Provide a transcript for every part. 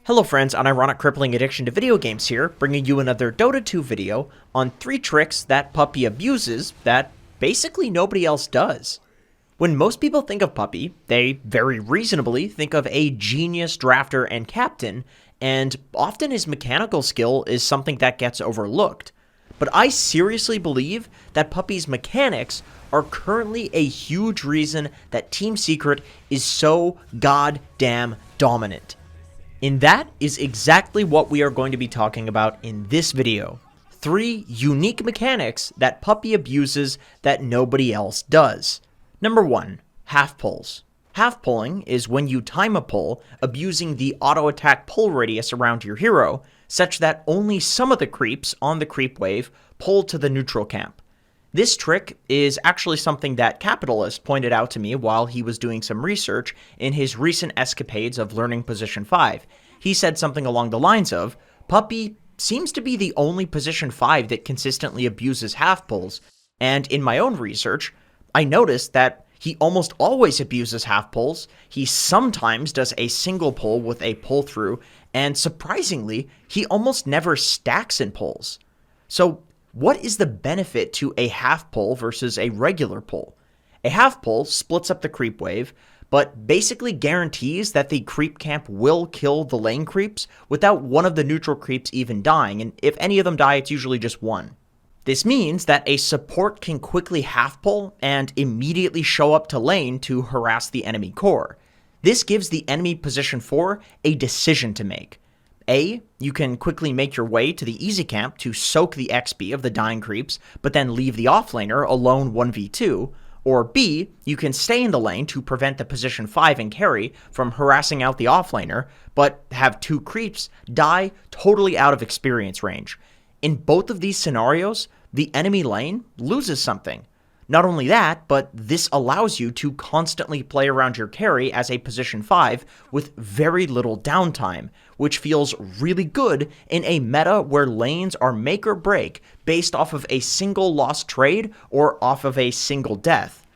Hello friends, an ironic crippling addiction to video games here, bringing you another Dota 2 video on 3 tricks that Puppey abuses that basically nobody else does. When most people think of Puppey, they very reasonably think of a genius drafter and captain, and often his mechanical skill is something that gets overlooked. But I seriously believe that Puppey's mechanics are currently a huge reason that Team Secret is so goddamn dominant. And that is exactly what we are going to be talking about in this video. 3 unique mechanics that Puppey abuses that nobody else does. Number 1, half pulls. Half pulling is when you time a pull, abusing the auto attack pull radius around your hero, such that only some of the creeps on the creep wave pull to the neutral camp. This trick is actually something that Capitalist pointed out to me while he was doing some research in his recent escapades of learning position 5. He said something along the lines of, Puppey seems to be the only position 5 that consistently abuses half pulls, and in my own research, I noticed that he almost always abuses half pulls, he sometimes does a single pull with a pull through, and surprisingly, he almost never stacks in pulls. So, what is the benefit to a half pull versus a regular pull? A half pull splits up the creep wave, but basically guarantees that the creep camp will kill the lane creeps without one of the neutral creeps even dying, and if any of them die, it's usually just one. This means that a support can quickly half pull and immediately show up to lane to harass the enemy core. This gives the enemy position 4 a decision to make. A, you can quickly make your way to the easy camp to soak the XP of the dying creeps, but then leave the offlaner alone 1v2, or B, you can stay in the lane to prevent the position 5 and carry from harassing out the offlaner, but have 2 creeps die totally out of experience range. In both of these scenarios, the enemy lane loses something. Not only that, but this allows you to constantly play around your carry as a position 5 with very little downtime, which feels really good in a meta where lanes are make or break based off of a single lost trade or off of a single death.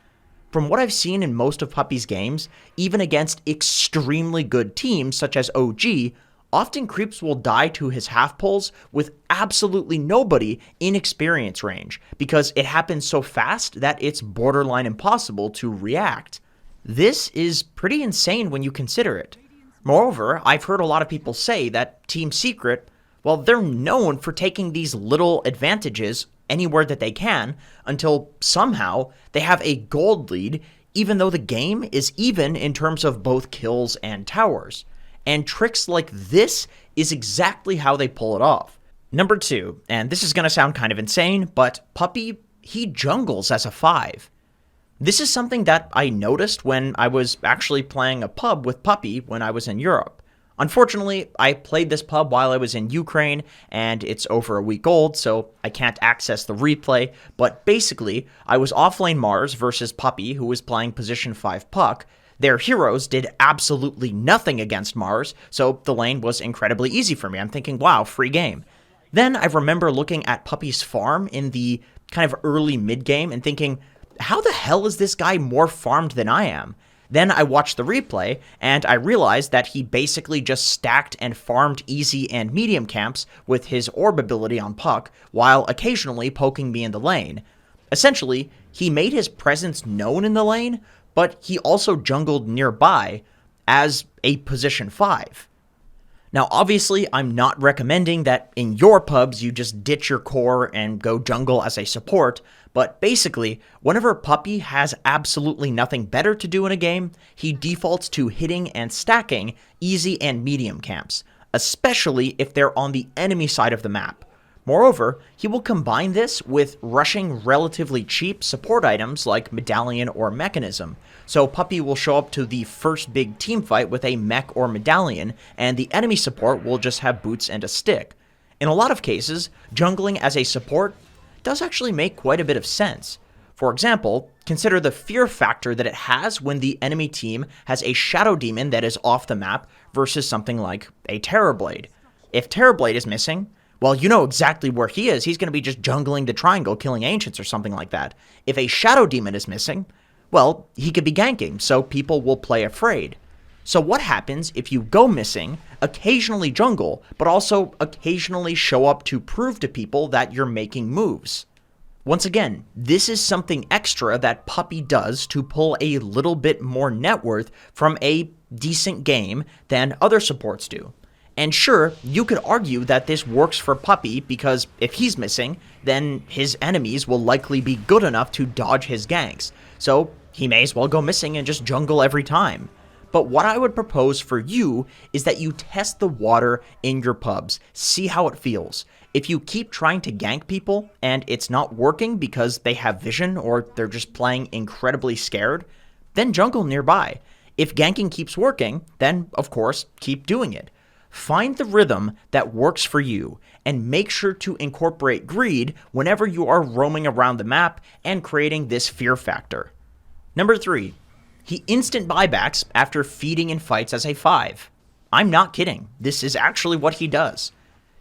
From what I've seen in most of Puppey's games, even against extremely good teams such as OG, often creeps will die to his half pulls with absolutely nobody in experience range, because it happens so fast that it's borderline impossible to react. This is pretty insane when you consider it. Moreover, I've heard a lot of people say that Team Secret, well, they're known for taking these little advantages anywhere that they can until somehow they have a gold lead, even though the game is even in terms of both kills and towers. And tricks like this is exactly how they pull it off. Number 2, and this is going to sound kind of insane, but Puppey, he jungles as a 5. This is something that I noticed when I was actually playing a pub with Puppey when I was in Europe. Unfortunately, I played this pub while I was in Ukraine, and it's over a week old, so I can't access the replay, but basically, I was offlane Mars versus Puppey, who was playing position 5 Puck. Their heroes did absolutely nothing against Mars, so the lane was incredibly easy for me. I'm thinking, wow, free game. Then I remember looking at Puppey's farm in the kind of early mid-game and thinking, how the hell is this guy more farmed than I am? Then I watched the replay, and I realized that he basically just stacked and farmed easy and medium camps with his orb ability on Puck, while occasionally poking me in the lane. Essentially, he made his presence known in the lane, but he also jungled nearby as a position 5. Now, obviously, I'm not recommending that in your pubs you just ditch your core and go jungle as a support, but basically, whenever Puppey has absolutely nothing better to do in a game, he defaults to hitting and stacking easy and medium camps, especially if they're on the enemy side of the map. Moreover, he will combine this with rushing relatively cheap support items like Medallion or Mechanism, so Puppey will show up to the first big team fight with a mech or Medallion, and the enemy support will just have boots and a stick. In a lot of cases, jungling as a support does actually make quite a bit of sense. For example, consider the fear factor that it has when the enemy team has a Shadow Demon that is off the map versus something like a Terrorblade. If Terrorblade is missing, well, you know exactly where he is. He's going to be just jungling the triangle, killing Ancients or something like that. If a Shadow Demon is missing, well, he could be ganking, so people will play afraid. So what happens if you go missing, occasionally jungle, but also occasionally show up to prove to people that you're making moves? Once again, this is something extra that Puppey does to pull a little bit more net worth from a decent game than other supports do. And sure, you could argue that this works for Puppey because if he's missing, then his enemies will likely be good enough to dodge his ganks, so he may as well go missing and just jungle every time. But what I would propose for you is that you test the water in your pubs, see how it feels. If you keep trying to gank people and it's not working because they have vision or they're just playing incredibly scared, then jungle nearby. If ganking keeps working, then of course keep doing it. Find the rhythm that works for you and make sure to incorporate greed whenever you are roaming around the map and creating this fear factor. Number 3. He instant buybacks after feeding in fights as a 5. I'm not kidding. This is actually what he does.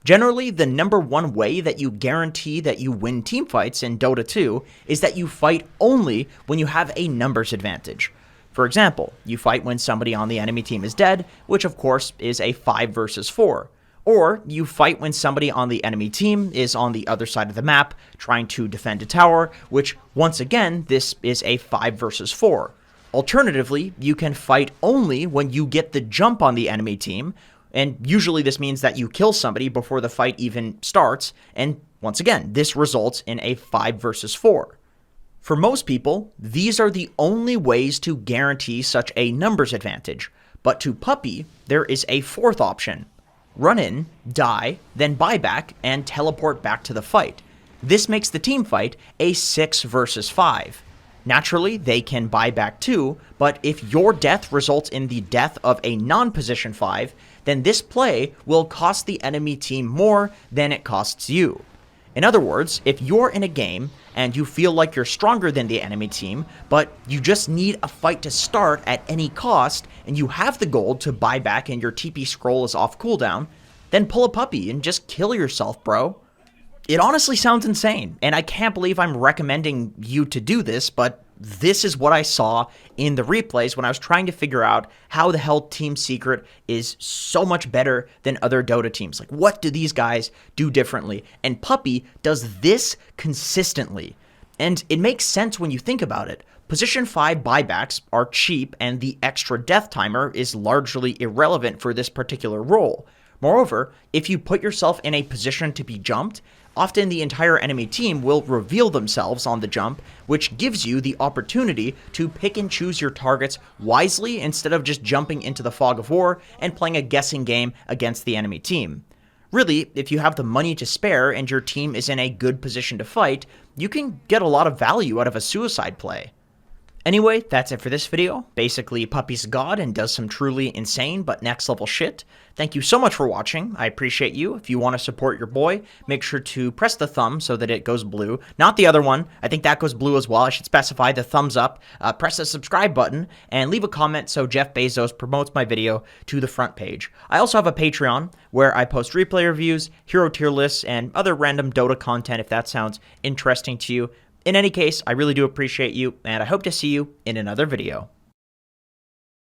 Generally, the number one way that you guarantee that you win teamfights in Dota 2 is that you fight only when you have a numbers advantage. For example, you fight when somebody on the enemy team is dead, which of course is a 5 versus 4. Or you fight when somebody on the enemy team is on the other side of the map trying to defend a tower, which once again, this is a 5 versus 4. Alternatively, you can fight only when you get the jump on the enemy team, and usually this means that you kill somebody before the fight even starts, and once again, this results in a 5 versus 4. For most people, these are the only ways to guarantee such a numbers advantage, but to Puppey, there is a fourth option. Run in, die, then buy back, and teleport back to the fight. This makes the team fight a 6 versus 5. Naturally, they can buy back too, but if your death results in the death of a non-position 5, then this play will cost the enemy team more than it costs you. In other words, if you're in a game and you feel like you're stronger than the enemy team, but you just need a fight to start at any cost, and you have the gold to buy back and your TP scroll is off cooldown, then pull a Puppey and just kill yourself, bro. It honestly sounds insane, and I can't believe I'm recommending you to do this, but this is what I saw in the replays when I was trying to figure out how the hell Team Secret is so much better than other Dota teams. Like, what do these guys do differently? And Puppey does this consistently. And it makes sense when you think about it. Position 5 buybacks are cheap, and the extra death timer is largely irrelevant for this particular role. Moreover, if you put yourself in a position to be jumped, often the entire enemy team will reveal themselves on the jump, which gives you the opportunity to pick and choose your targets wisely instead of just jumping into the fog of war and playing a guessing game against the enemy team. Really, if you have the money to spare and your team is in a good position to fight, you can get a lot of value out of a suicide play. Anyway, that's it for this video. Basically, Puppey's god and does some truly insane but next level shit. Thank you so much for watching. I appreciate you. If you want to support your boy, make sure to press the thumb so that it goes blue. Not the other one. I think that goes blue as well. I should specify the thumbs up. Press the subscribe button and leave a comment so Jeff Bezos promotes my video to the front page. I also have a Patreon where I post replay reviews, hero tier lists, and other random Dota content if that sounds interesting to you. In any case, I really do appreciate you, and I hope to see you in another video.